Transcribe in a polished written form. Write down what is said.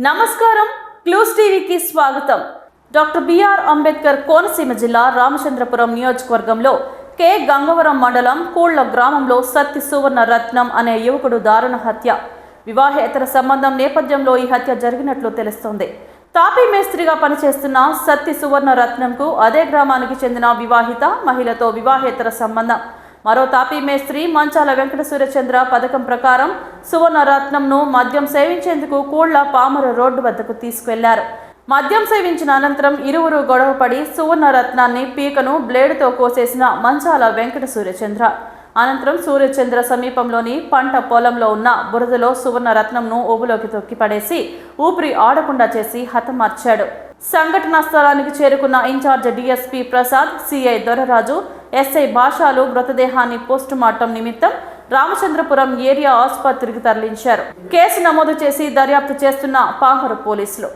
నమస్కారం, క్లూస్ టీవీకి స్వాగతం. డాక్టర్ బిఆర్ అంబేద్కర్ కోనసీమ జిల్లా రామచంద్రపురం నియోజకవర్గంలో కె గంగవరం మండలం కూళ్ల గ్రామంలో సత్తి సువర్ణ రత్నం అనే యువకుడు దారుణ హత్య. వివాహేతర సంబంధం నేపథ్యంలో ఈ హత్య జరిగినట్లు తెలుస్తోంది. తాపీ మేస్త్రిగా పనిచేస్తున్న సత్తి సువర్ణ రత్నంకు అదే గ్రామానికి చెందిన వివాహిత మహిళతో వివాహేతర సంబంధం. మరో తాపీ మేస్త్రి మంచాల వెంకట సూర్యచంద్ర పథకం ప్రకారం సువర్ణ రత్నంను మద్యం సేవించేందుకు కూళ్ల పామర రోడ్డు వద్దకు తీసుకెళ్లారు. మద్యం సేవించిన అనంతరం ఇరువురు గొడవపడి సువర్ణ రత్నాన్ని పీకను బ్లేడుతో కోసేసిన మంచాల వెంకట సూర్యచంద్ర. అనంతరం సూర్యచంద్ర సమీపంలోని పంట పొలంలో ఉన్న బురదలో సువర్ణ రత్నంను ఊబులోకి తొక్కిపడేసి ఊపిరి ఆడకుండా చేసి హతమార్చాడు. సంఘటనా స్థలానికి చేరుకున్న incharge DSP Prasad, CI Doraraju, SI భాషాలు మృతదేహాన్ని పోస్టుమార్టం నిమిత్తం రామచంద్రపురం ఏరియా ఆసుపత్రికి తరలించారు. కేసు నమోదు చేసి దర్యాప్తు చేస్తున్న పామర పోలీసులు.